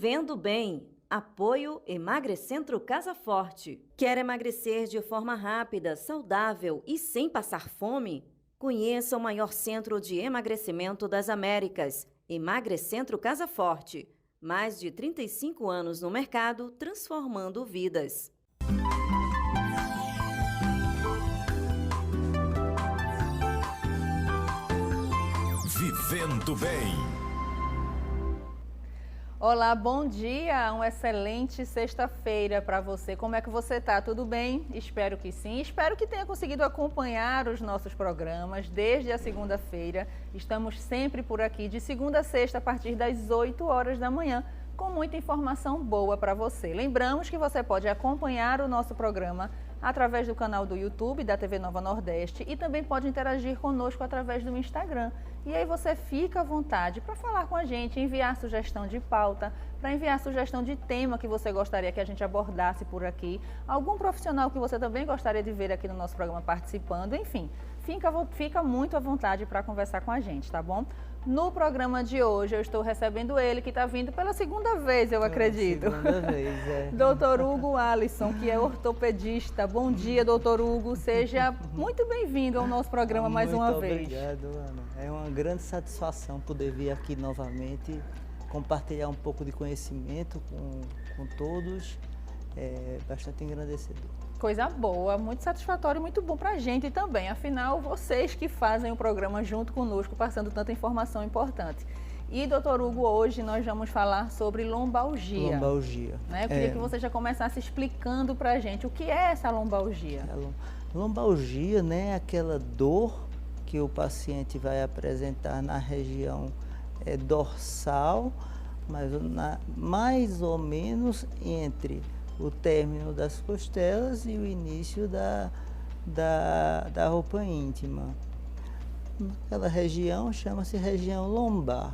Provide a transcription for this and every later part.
Vivendo Bem. Apoio Emagrecentro Casa Forte. Quer emagrecer de forma rápida, saudável e sem passar fome? Conheça o maior centro de emagrecimento das Américas, Emagrecentro Casa Forte. Mais de 35 anos no mercado, transformando vidas. Vivendo Bem. Olá, bom dia, uma excelente sexta-feira para você. Como é que você está? Tudo bem? Espero que sim. Espero que tenha conseguido acompanhar os nossos programas desde a segunda-feira. Estamos sempre por aqui, de segunda a sexta, a partir das 8 horas da manhã, com muita informação boa para você. Lembramos que você pode acompanhar o nosso programa através do canal do YouTube da TV Nova Nordeste e também pode interagir conosco através do Instagram. E aí você fica à vontade para falar com a gente, enviar sugestão de pauta, para enviar sugestão de tema que você gostaria que a gente abordasse por aqui, algum profissional que você também gostaria de ver aqui no nosso programa participando, enfim, fica muito à vontade para conversar com a gente, tá bom? No programa de hoje eu estou recebendo ele, que está vindo pela segunda vez, eu acredito. Segunda vez, é. Doutor Hugo Alisson, que é ortopedista. Bom dia, doutor Hugo. Seja muito bem-vindo ao nosso programa mais uma vez. Muito obrigado, Ana. É uma grande satisfação poder vir aqui novamente, compartilhar um pouco de conhecimento com todos. É bastante engrandecedor. Coisa boa, muito satisfatório e muito bom para a gente também. Afinal, vocês que fazem o programa junto conosco, passando tanta informação importante. E, doutor Hugo, hoje nós vamos falar sobre lombalgia. Lombalgia. Né? Eu queria que você já começasse explicando para a gente o que é essa lombalgia. Lombalgia, né, é aquela dor que o paciente vai apresentar na região dorsal, mas mais ou menos entre o término das costelas e o início da roupa íntima. Aquela região chama-se região lombar.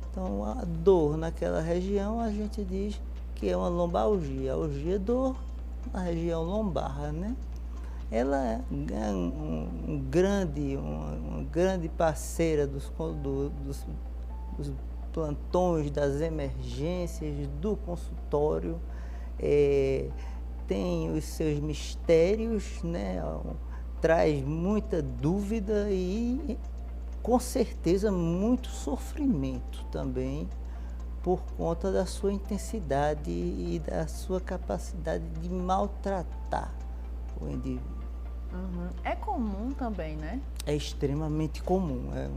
Então, a dor naquela região a gente diz que é uma lombalgia. Algia é dor na região lombar, né? Ela é uma grande parceira dos plantões, das emergências, do consultório. Tem os seus mistérios, né? Traz muita dúvida e, com certeza, muito sofrimento também, por conta da sua intensidade e da sua capacidade de maltratar o indivíduo. Uhum. É comum também, né? É extremamente comum. É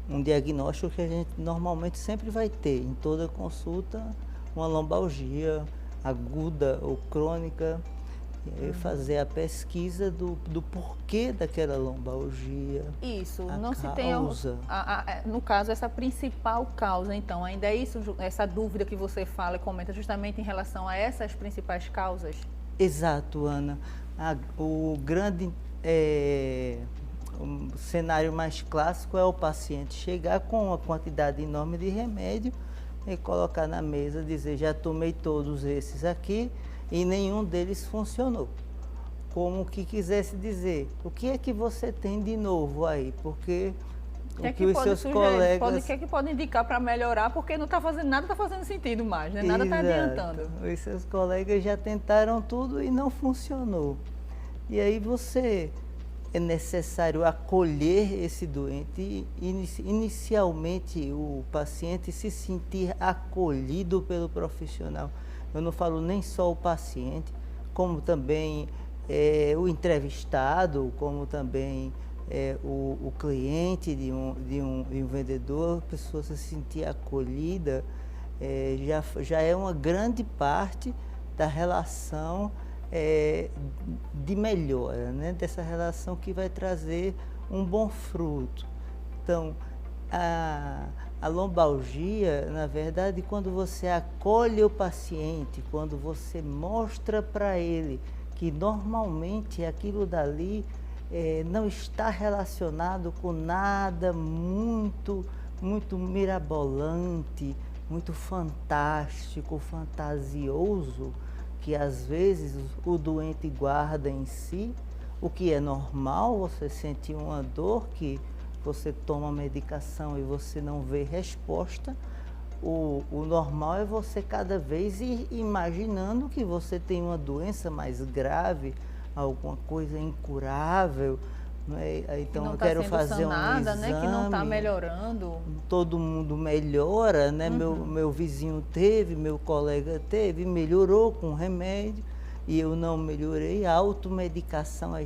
um diagnóstico que a gente normalmente sempre vai ter em toda consulta, uma lombalgia aguda ou crônica, e aí fazer a pesquisa do porquê daquela lombalgia. Isso, não se tem no caso, essa principal causa, então, ainda é isso, essa dúvida que você fala e comenta justamente em relação a essas principais causas? Exato, Ana. O cenário mais clássico é o paciente chegar com uma quantidade enorme de remédio e colocar na mesa, dizer, já tomei todos esses aqui e nenhum deles funcionou. Como que quisesse dizer, o que é que você tem de novo aí? Porque o que os seus colegas... O que é que pode indicar para melhorar? Porque não está fazendo nada, está fazendo sentido mais, né? Nada está adiantando. Os seus colegas já tentaram tudo e não funcionou. E aí é necessário acolher esse doente e inicialmente o paciente se sentir acolhido pelo profissional. Eu não falo nem só o paciente, como também o entrevistado, como também o cliente de um vendedor. A pessoa se sentir acolhida já é uma grande parte da relação de melhora, né? Dessa relação que vai trazer um bom fruto. Então, a lombalgia, na verdade, quando você acolhe o paciente, quando você mostra para ele que normalmente aquilo dali não está relacionado com nada muito mirabolante, muito fantástico, fantasioso, que às vezes o doente guarda em si, o que é normal, você sentir uma dor que você toma medicação e você não vê resposta, o normal é você cada vez ir imaginando que você tem uma doença mais grave, alguma coisa incurável, não é? Então não eu tá quero sendo fazer sanada, um exame, né? Que não está melhorando. todo mundo melhora, né? Meu vizinho teve, meu colega teve, melhorou com remédio e eu não melhorei. A automedicação é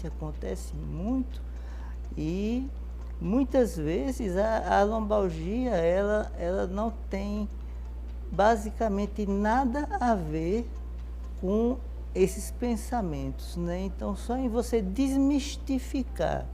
acontece muito e muitas vezes a lombalgia ela não tem basicamente nada a ver com esses pensamentos, né? Então, só em você desmistificar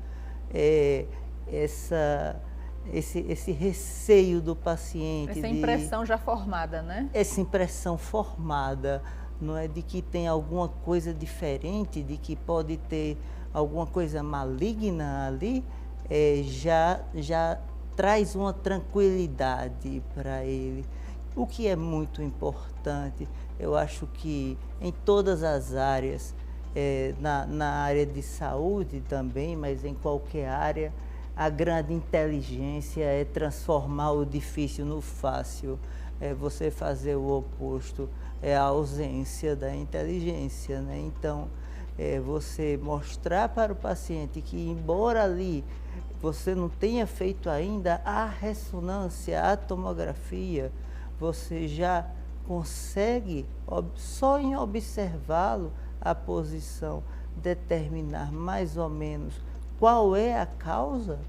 esse receio do paciente. Essa impressão já formada, né? Essa impressão formada, não é, de que tem alguma coisa diferente, de que pode ter alguma coisa maligna ali, já traz uma tranquilidade para ele. O que é muito importante, eu acho que em todas as áreas, na área de saúde também, mas em qualquer área, a grande inteligência é transformar o difícil no fácil, é você fazer o oposto, é a ausência da inteligência, né? Então, você mostrar para o paciente que, embora ali você não tenha feito ainda a ressonância, a tomografia, você já consegue, só em observá-lo, a posição, determinar mais ou menos qual é a causa,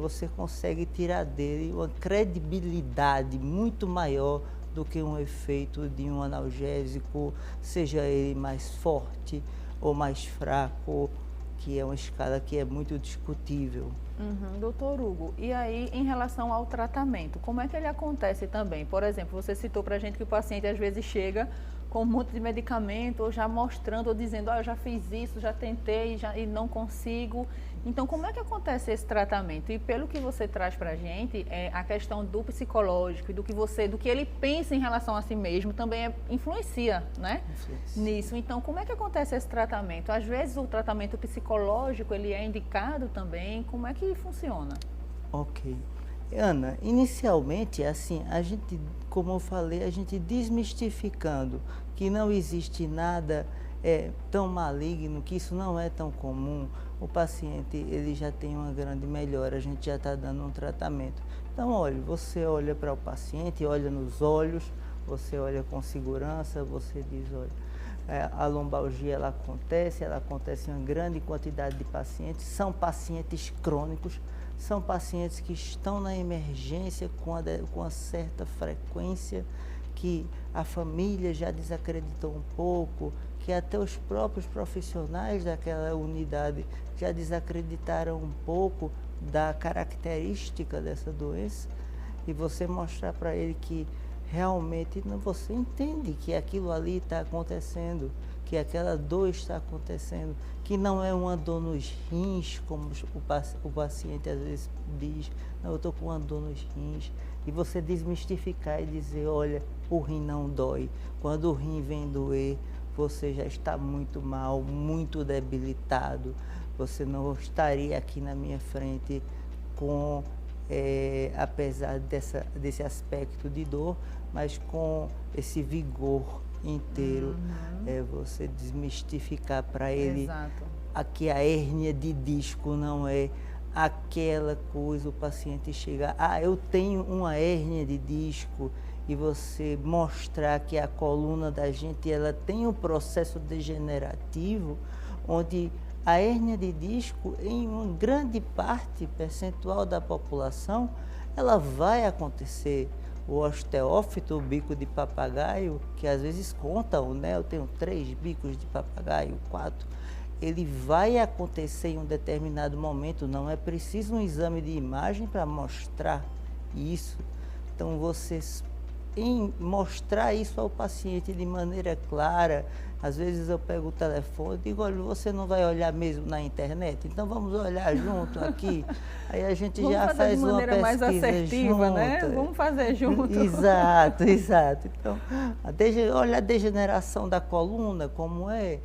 você consegue tirar dele uma credibilidade muito maior do que um efeito de um analgésico, seja ele mais forte ou mais fraco, que é uma escala que é muito discutível. Doutor Hugo, e aí em relação ao tratamento, como é que ele acontece também? Por exemplo, você citou para a gente que o paciente às vezes chega com um monte de medicamento, ou já mostrando, ou dizendo, eu já fiz isso, já tentei e não consigo. Então, como é que acontece esse tratamento? E pelo que você traz para a gente, a questão do psicológico e do que ele pensa em relação a si mesmo também influencia, né? Nisso. Então, como é que acontece esse tratamento? Às vezes o tratamento psicológico, ele é indicado também. Como é que funciona? Ok. Ana, inicialmente, assim, a gente, como eu falei, a gente desmistificando que não existe nada tão maligno, que isso não é tão comum, o paciente ele já tem uma grande melhora, a gente já está dando um tratamento. Então, olha, você olha para o paciente, olha nos olhos, você olha com segurança, você diz, olha, a lombalgia ela acontece em uma grande quantidade de pacientes, são pacientes crônicos, são pacientes que estão na emergência com uma certa frequência, que a família já desacreditou um pouco, que até os próprios profissionais daquela unidade já desacreditaram um pouco da característica dessa doença, e você mostrar para ele que realmente você entende que aquilo ali está acontecendo, que aquela dor está acontecendo, que não é uma dor nos rins, como o paciente às vezes diz, não, eu estou com uma dor nos rins, e você desmistificar e dizer, olha, o rim não dói, quando o rim vem doer, você já está muito mal, muito debilitado, você não estaria aqui na minha frente com, apesar desse aspecto de dor, mas com esse vigor inteiro, você desmistificar para ele que a hérnia de disco não é aquela coisa, o paciente chega, eu tenho uma hérnia de disco, e você mostrar que a coluna da gente ela tem um processo degenerativo, onde a hérnia de disco, em uma grande parte percentual da população, ela vai acontecer. O osteófito, o bico de papagaio, que às vezes contam, né? Eu tenho 3 bicos de papagaio, 4. Ele vai acontecer em um determinado momento, não é preciso um exame de imagem para mostrar isso. Então, em mostrar isso ao paciente de maneira clara, às vezes eu pego o telefone e digo, olha, você não vai olhar mesmo na internet? Então vamos olhar junto aqui. Aí a gente já faz uma pesquisa mais assertiva, junto, né? Vamos fazer junto. Exato. Então, olha a degeneração da coluna, como é.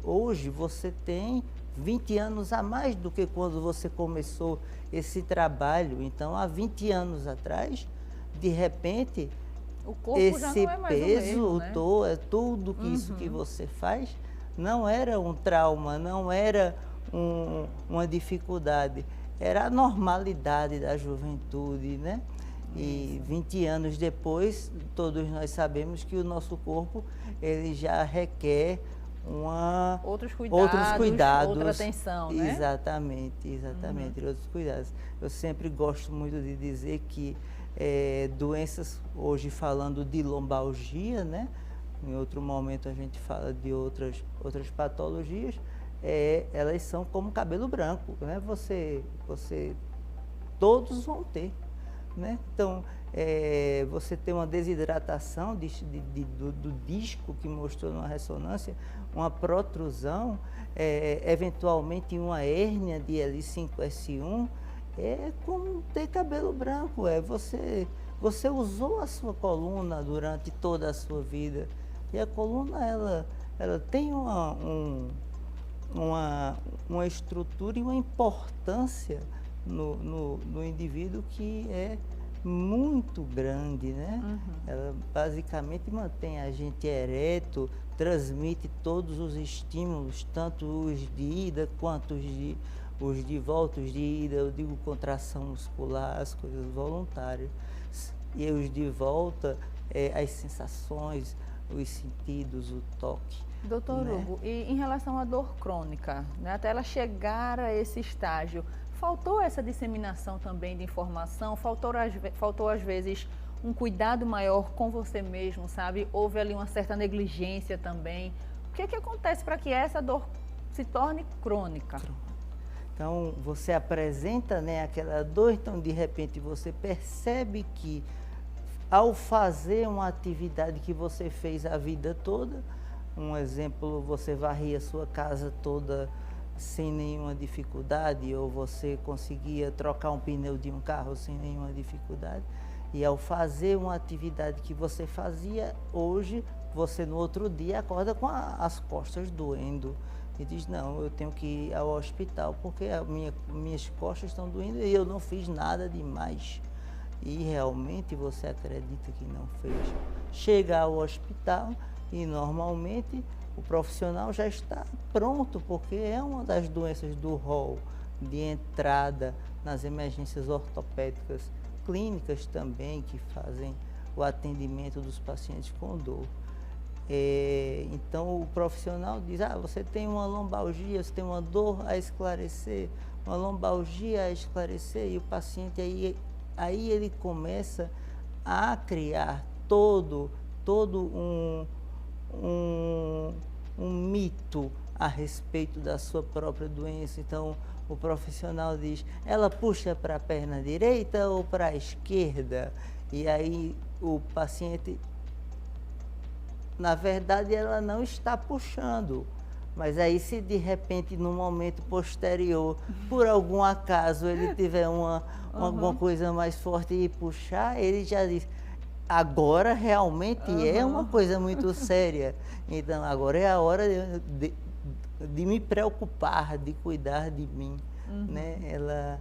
hoje você tem 20 anos a mais do que quando você começou esse trabalho. Então, há 20 anos atrás, de repente, o corpo esse já não é mais peso, o mesmo, né? tudo isso que você faz, não era um trauma, não era uma dificuldade, era a normalidade da juventude, né? E 20 anos depois, todos nós sabemos que o nosso corpo ele já requer outros cuidados, outra atenção, né? Exatamente, outros cuidados. Eu sempre gosto muito de dizer que doenças, hoje falando de lombalgia, né? Em outro momento a gente fala de outras patologias, elas são como cabelo branco, né? Todos vão ter, né? Então, você tem uma desidratação do disco que mostrou numa ressonância, uma protrusão, eventualmente uma hérnia de L5-S1, é como ter cabelo branco. Você usou a sua coluna durante toda a sua vida, e a coluna ela tem uma estrutura e uma importância no indivíduo que é muito grande, né? Ela basicamente mantém a gente ereto, transmite todos os estímulos, tanto os de ida quanto os de volta. Os de ida, eu digo contração muscular, as coisas voluntárias, e os de volta, as sensações, os sentidos, o toque. Doutor Hugo, e em relação à dor crônica, né, até ela chegar a esse estágio, faltou essa disseminação também de informação? Faltou às vezes um cuidado maior com você mesmo, sabe? Houve ali uma certa negligência também. O que acontece para que essa dor se torne crônica? Então, você apresenta, né, aquela dor, então de repente você percebe que ao fazer uma atividade que você fez a vida toda, um exemplo, você varria a sua casa toda sem nenhuma dificuldade, ou você conseguia trocar um pneu de um carro sem nenhuma dificuldade, e ao fazer uma atividade que você fazia hoje, você no outro dia acorda com as costas doendo e diz, não, eu tenho que ir ao hospital porque minhas costas estão doendo e eu não fiz nada demais. E realmente você acredita que não fez. Chega ao hospital e normalmente o profissional já está pronto, porque é uma das doenças do rol de entrada nas emergências ortopédicas clínicas também, que fazem o atendimento dos pacientes com dor. Então o profissional diz, você tem uma lombalgia, você tem uma dor a esclarecer, uma lombalgia a esclarecer, e o paciente aí ele começa a criar todo um mito a respeito da sua própria doença. Então, o profissional diz, ela puxa para a perna direita ou para a esquerda? E aí o paciente, na verdade, ela não está puxando. Mas aí, se de repente, no momento posterior, por algum acaso, ele tiver alguma coisa mais forte e puxar, ele já diz, agora realmente é uma coisa muito séria. Então, agora é a hora de me preocupar, de cuidar de mim. Né?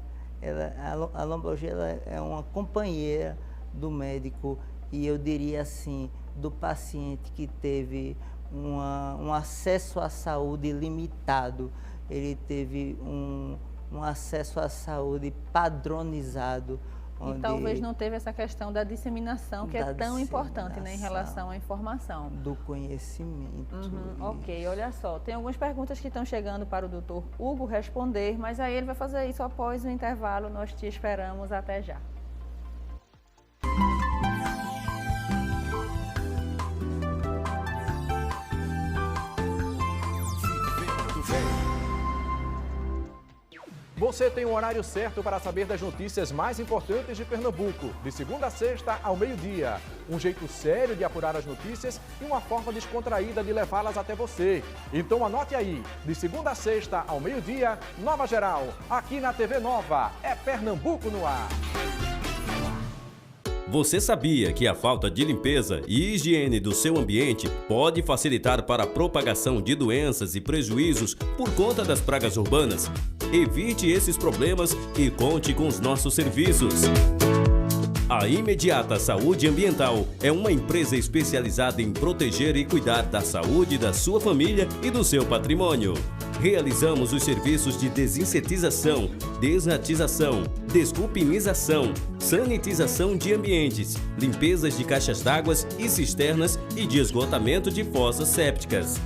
A lombalgia é uma companheira do médico, e eu diria assim, do paciente que teve um acesso à saúde limitado, ele teve um acesso à saúde padronizado. E talvez não teve essa questão da disseminação, que é tão importante, né, em relação à informação. Do conhecimento. Ok, olha só, tem algumas perguntas que estão chegando para o doutor Hugo responder, mas aí ele vai fazer isso após o intervalo. Nós te esperamos, até já. Você tem um horário certo para saber das notícias mais importantes de Pernambuco, de segunda a sexta ao meio-dia. Um jeito sério de apurar as notícias e uma forma descontraída de levá-las até você. Então anote aí, de segunda a sexta ao meio-dia, Nova Geral, aqui na TV Nova. É Pernambuco no ar. Você sabia que a falta de limpeza e higiene do seu ambiente pode facilitar para a propagação de doenças e prejuízos por conta das pragas urbanas? Evite esses problemas e conte com os nossos serviços. A Imediata Saúde Ambiental é uma empresa especializada em proteger e cuidar da saúde da sua família e do seu patrimônio. Realizamos os serviços de desinsetização, desratização, desculpinização, sanitização de ambientes, limpezas de caixas d'água e cisternas e de esgotamento de fossas sépticas.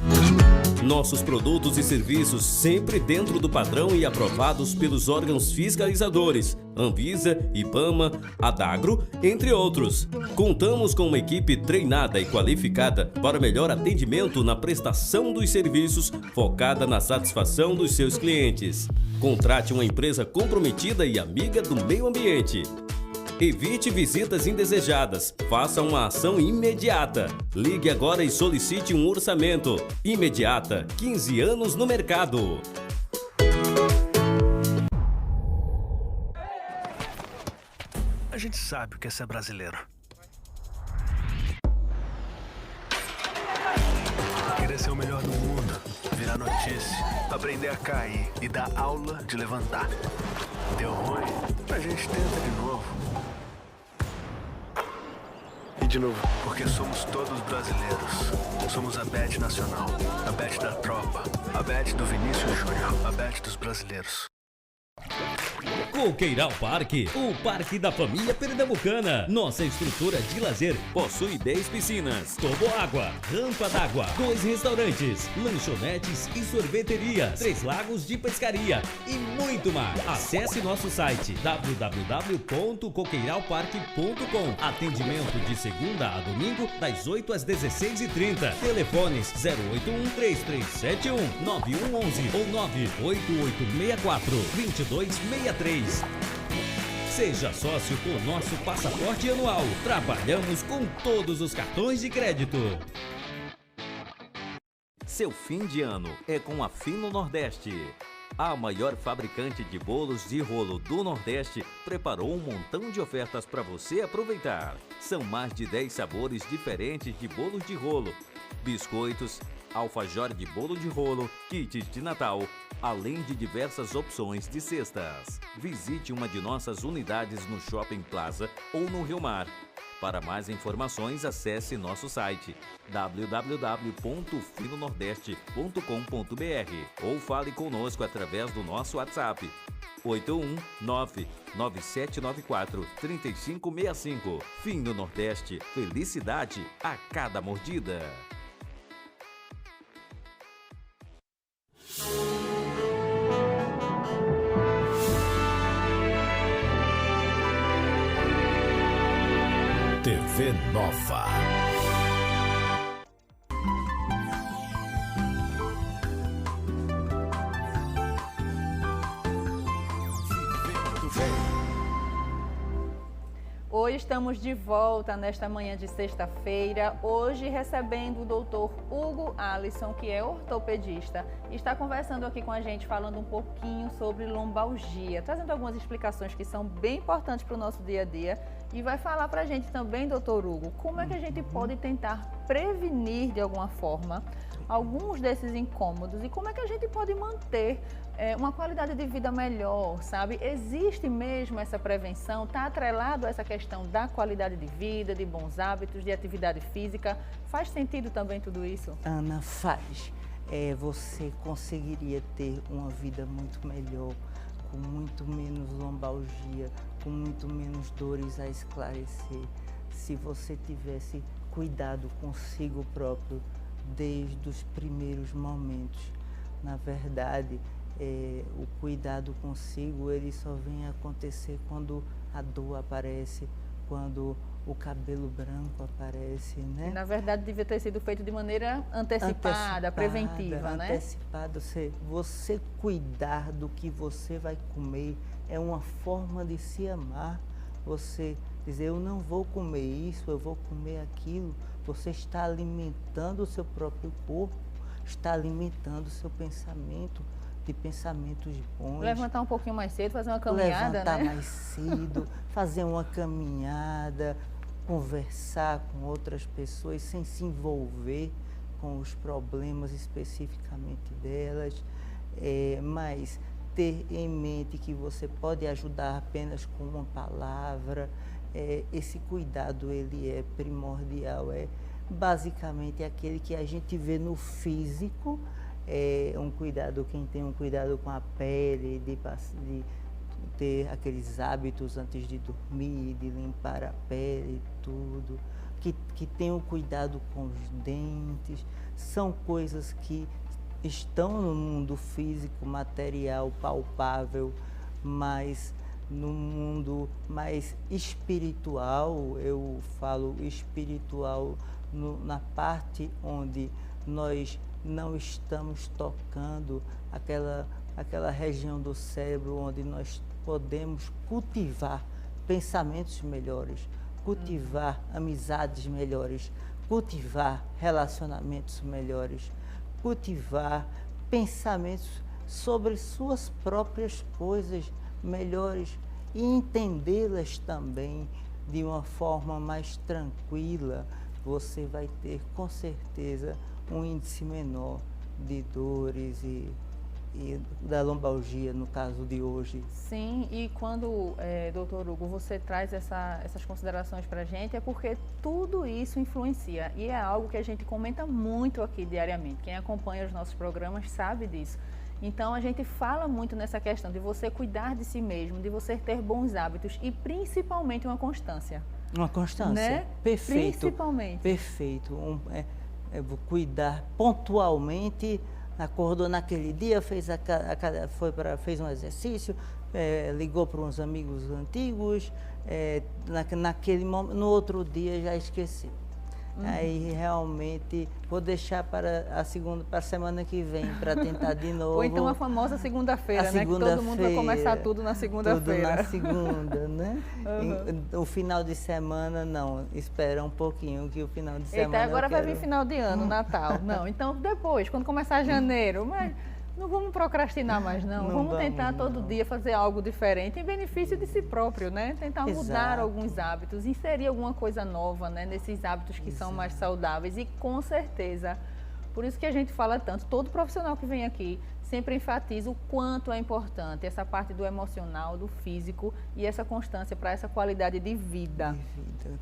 Nossos produtos e serviços sempre dentro do padrão e aprovados pelos órgãos fiscalizadores, Anvisa, IBAMA, Adagro, entre outros. Contamos com uma equipe treinada e qualificada para melhor atendimento na prestação dos serviços, focada na satisfação dos seus clientes. Contrate uma empresa comprometida e amiga do meio ambiente. Evite visitas indesejadas. Faça uma ação imediata. Ligue agora e solicite um orçamento. Imediata, 15 anos no mercado. A gente sabe o que é ser brasileiro. Querer ser o melhor do mundo, virar notícia, aprender a cair e dar aula de levantar. Deu ruim? A gente tenta de novo. E de novo, porque somos todos brasileiros. Somos a Bet Nacional, a Bet da Tropa, a Bet do Vinícius Júnior, a Bet dos brasileiros. Coqueiral Parque, o parque da família pernambucana. Nossa estrutura de lazer possui 10 piscinas, toboágua, rampa d'água, 2 restaurantes, lanchonetes e sorveteria, 3 lagos de pescaria e muito mais. Acesse nosso site www.coqueiralparque.com. Atendimento de segunda a domingo das 8 às 16h30. Telefones 081 3371 9111 ou 98864 2263. Seja sócio com o nosso passaporte anual. Trabalhamos com todos os cartões de crédito. Seu fim de ano é com a Fino Nordeste. A maior fabricante de bolos de rolo do Nordeste preparou um montão de ofertas para você aproveitar. São mais de 10 sabores diferentes de bolos de rolo, biscoitos, alfajor de bolo de rolo, kits de Natal, além de diversas opções de cestas. Visite uma de nossas unidades no Shopping Plaza ou no Rio Mar. Para mais informações, acesse nosso site www.finonordeste.com.br ou fale conosco através do nosso WhatsApp 819-9794-3565. Fino Nordeste, felicidade a cada mordida. TV Nova. Hoje estamos de volta nesta manhã de sexta-feira, hoje recebendo o doutor Hugo Alisson, que é ortopedista, e está conversando aqui com a gente, falando um pouquinho sobre lombalgia, trazendo algumas explicações que são bem importantes para o nosso dia a dia, e vai falar para a gente também, doutor Hugo, como é que a gente pode tentar prevenir de alguma forma alguns desses incômodos e como é que a gente pode manter uma qualidade de vida melhor, sabe? Existe mesmo essa prevenção? Está atrelado a essa questão da qualidade de vida, de bons hábitos, de atividade física? Faz sentido também tudo isso? Ana, faz. Você conseguiria ter uma vida muito melhor, com muito menos lombalgia, com muito menos dores a esclarecer, se você tivesse cuidado consigo próprio desde os primeiros momentos. Na verdade, o cuidado consigo, ele só vem acontecer quando a dor aparece, quando o cabelo branco aparece, né? E, na verdade, devia ter sido feito de maneira antecipada, preventiva, né? Antecipada, você cuidar do que você vai comer é uma forma de se amar. Você dizer, eu não vou comer isso, eu vou comer aquilo. Você está alimentando o seu próprio corpo, está alimentando o seu pensamento, de pensamentos bons. Levantar um pouquinho mais cedo, fazer uma caminhada, levantar né? mais cedo, fazer uma caminhada, conversar com outras pessoas sem se envolver com os problemas especificamente delas, mas ter em mente que você pode ajudar apenas com uma palavra. Esse cuidado ele é primordial, basicamente aquele que a gente vê no físico, um cuidado, quem tem um cuidado com a pele, de ter aqueles hábitos antes de dormir, de limpar a pele, tudo, que tem o cuidado com os dentes, são coisas que estão no mundo físico, material, palpável, mas no mundo mais espiritual, eu falo espiritual na parte onde nós não estamos tocando aquela região do cérebro onde nós podemos cultivar pensamentos melhores, cultivar amizades melhores, cultivar relacionamentos melhores, cultivar pensamentos sobre suas próprias coisas melhores e entendê-las também de uma forma mais tranquila. Você vai ter com certeza um índice menor de dores e da lombalgia, no caso de hoje. Sim, e quando, doutor Hugo, você traz essas considerações para a gente, é porque tudo isso influencia, e é algo que a gente comenta muito aqui diariamente. Quem acompanha os nossos programas sabe disso. Então, a gente fala muito nessa questão de você cuidar de si mesmo, de você ter bons hábitos e principalmente uma constância. Uma constância, né? Perfeito. Principalmente. Perfeito. Cuidar pontualmente, acordou naquele dia, fez um exercício, ligou para uns amigos antigos, naquele momento, no outro dia já esqueceu. Aí realmente vou deixar para a semana que vem para tentar de novo. Ou então a famosa segunda-feira, né? Que todo mundo vai começar tudo na segunda-feira. Tudo na segunda, né? O final de semana não, espera um pouquinho que o final de semana. Eita, agora vai vir final de ano, Natal. Não, então depois, quando começar janeiro, mas não vamos procrastinar mais não vamos tentar todo dia fazer algo diferente em benefício de si próprio, né? Tentar mudar alguns hábitos, inserir alguma coisa nova, né? Nesses hábitos que são mais saudáveis e com certeza, por isso que a gente fala tanto, todo profissional que vem aqui sempre enfatiza o quanto é importante essa parte do emocional, do físico e essa constância para essa qualidade de vida.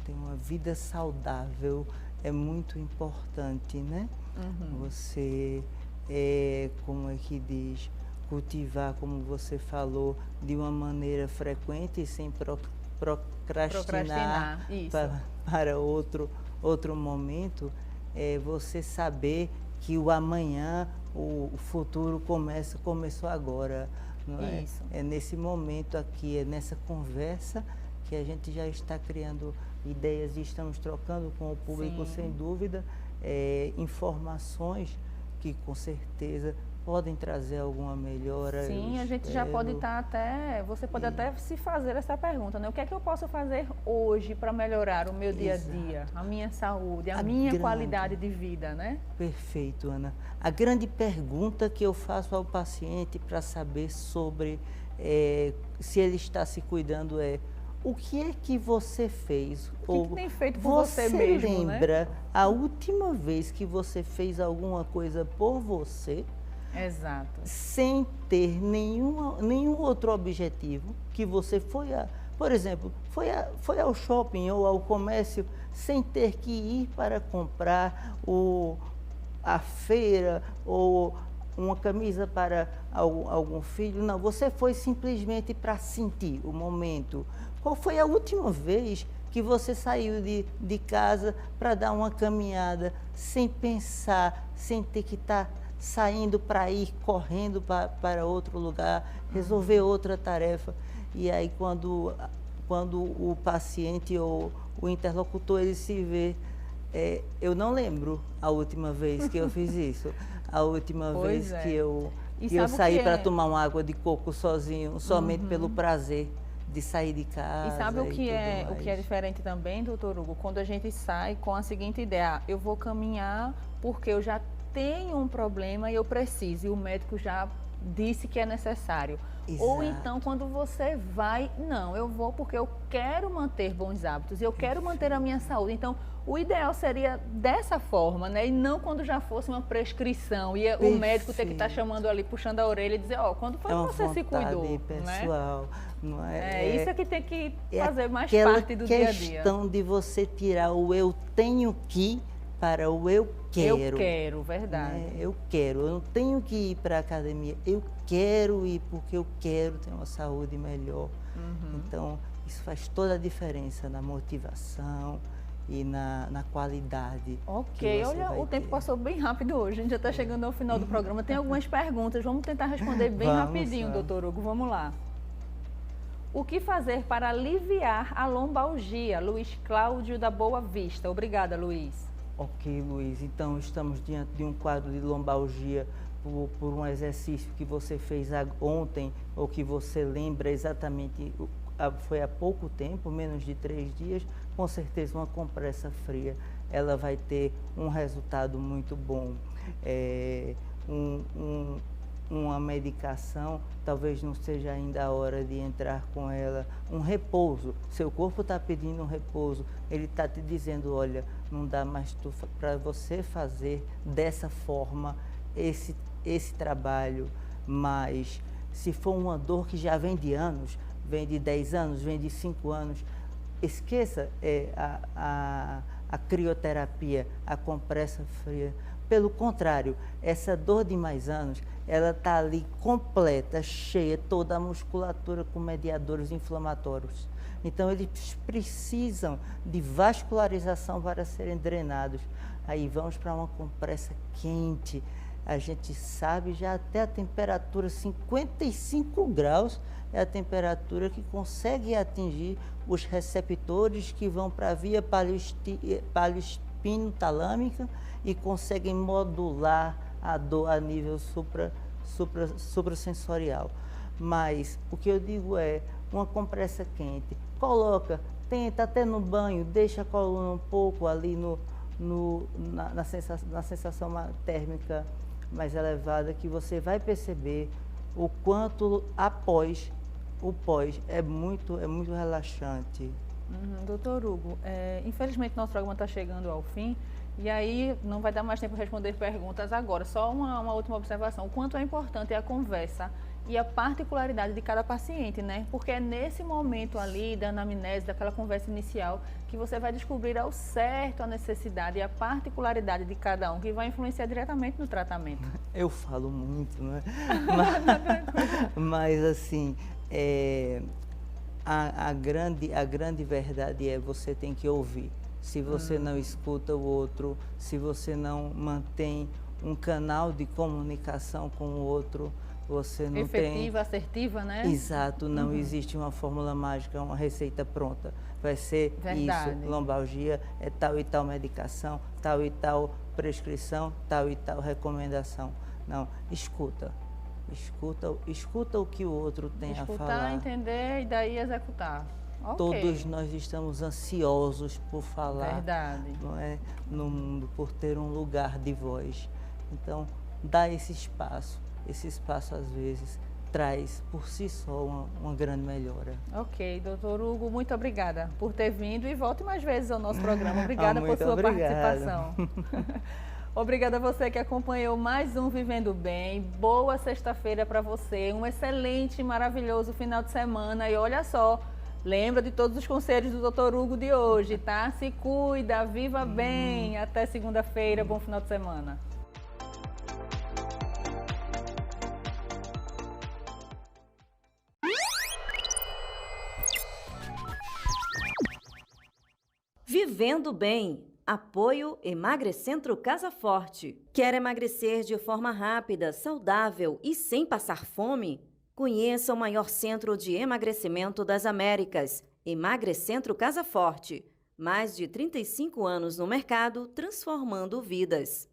Ter uma vida saudável é muito importante, né? Você como é que diz, cultivar, como você falou, de uma maneira frequente, sem procrastinar para outro momento, você saber que o amanhã, o futuro começou agora. Não é? É nesse momento aqui, é nessa conversa que a gente já está criando ideias e estamos trocando com o público, sem dúvida, informações que com certeza podem trazer alguma melhora. Sim, a gente já pode estar você pode até se fazer essa pergunta, né? O que é que eu posso fazer hoje para melhorar o meu dia a dia, a minha saúde, a minha qualidade de vida, né? Perfeito, Ana. A grande pergunta que eu faço ao paciente para saber sobre se ele está se cuidando o que é que você fez? O que tem feito por você mesmo, né? Você lembra a última vez que você fez alguma coisa por você? Exato. Sem ter nenhum outro objetivo, que você por exemplo, foi ao shopping ou ao comércio sem ter que ir para comprar a feira ou uma camisa para algum filho. Não, você foi simplesmente para sentir o momento. Qual foi a última vez que você saiu de casa para dar uma caminhada sem pensar, sem ter que estar saindo para ir correndo para outro lugar, resolver outra tarefa? E aí quando o paciente ou o interlocutor ele se vê, eu não lembro a última vez que eu fiz isso, a última vez que eu saí para tomar uma água de coco sozinho, somente pelo prazer de sair de casa. E sabe o que é diferente também, doutor Hugo? Quando a gente sai com a seguinte ideia: eu vou caminhar porque eu já tenho um problema e eu preciso, e o médico já disse que é necessário. Exato. Ou então, quando você vai, não, eu vou porque eu quero manter bons hábitos, eu quero manter a minha saúde. Então, o ideal seria dessa forma, né? E não quando já fosse uma prescrição e o médico ter que estar chamando ali, puxando a orelha e dizer, quando foi que você se cuidou? Pessoal, né? Não é? Isso é que tem que fazer mais aquela parte do dia a dia. questão de você tirar o eu tenho que para o eu quero. Eu quero, verdade. Eu quero, eu não tenho que ir para a academia, eu quero ir porque eu quero ter uma saúde melhor. Então, isso faz toda a diferença na motivação e na qualidade. Ok, olha, o tempo passou bem rápido hoje, a gente já está chegando ao final do programa. Tem algumas perguntas, vamos tentar responder bem rapidinho, doutor Hugo, vamos lá. O que fazer para aliviar a lombalgia? Luiz Cláudio da Boa Vista. Obrigada, Luiz. Ok, Luiz. Então, estamos diante de um quadro de lombalgia por um exercício que você fez ontem ou que você lembra exatamente, foi há pouco tempo, menos de 3 dias. Com certeza, uma compressa fria, ela vai ter um resultado muito bom. Uma medicação, talvez não seja ainda a hora de entrar com ela. Um repouso, seu corpo está pedindo um repouso, ele está te dizendo, olha, não dá mais para você fazer dessa forma esse trabalho, mas se for uma dor que já vem de anos, vem de 10 anos, vem de 5 anos, esqueça a crioterapia, a compressa fria. Pelo contrário, essa dor de mais anos, ela está ali completa, cheia, toda a musculatura com mediadores inflamatórios. Então, eles precisam de vascularização para serem drenados. Aí vamos para uma compressa quente. A gente sabe já até a temperatura 55 graus é a temperatura que consegue atingir os receptores que vão para a via palioespino-talâmica e conseguem modular a dor a nível suprassensorial. Mas o que eu digo é, uma compressa quente, tenta até no banho, deixa a coluna um pouco ali na sensação térmica mais elevada, que você vai perceber o quanto o pós é muito relaxante. Doutor Hugo, infelizmente nosso programa está chegando ao fim. E aí, não vai dar mais tempo para responder perguntas agora. Só uma última observação. O quanto é importante a conversa e a particularidade de cada paciente, né? Porque é nesse momento ali da anamnese, daquela conversa inicial, que você vai descobrir ao certo a necessidade e a particularidade de cada um, que vai influenciar diretamente no tratamento. Eu falo muito, né? Mas assim, a grande verdade é você tem que ouvir. Se você não escuta o outro, se você não mantém um canal de comunicação com o outro, você não efetiva, assertiva, né? Exato, não existe uma fórmula mágica, uma receita pronta. Vai ser isso, lombalgia, é tal e tal medicação, tal e tal prescrição, tal e tal recomendação. Não, escuta o que o outro tem a falar. Escutar, entender e daí executar. Okay. Todos nós estamos ansiosos por falar, verdade, não é, no mundo, por ter um lugar de voz. Então, dá esse espaço às vezes traz por si só uma grande melhora. Ok, doutor Hugo, muito obrigada por ter vindo e volte mais vezes ao nosso programa. Obrigada por sua participação. Obrigada a você que acompanhou mais um Vivendo Bem. Boa sexta-feira para você, um excelente, maravilhoso final de semana e olha só, lembra de todos os conselhos do Dr. Hugo de hoje, tá? Se cuida, viva bem. Até segunda-feira, bom final de semana. Vivendo Bem. Apoio Emagrecentro Casa Forte. Quer emagrecer de forma rápida, saudável e sem passar fome? Conheça o maior centro de emagrecimento das Américas, Emagrecentro Casa Forte. Mais de 35 anos no mercado, transformando vidas.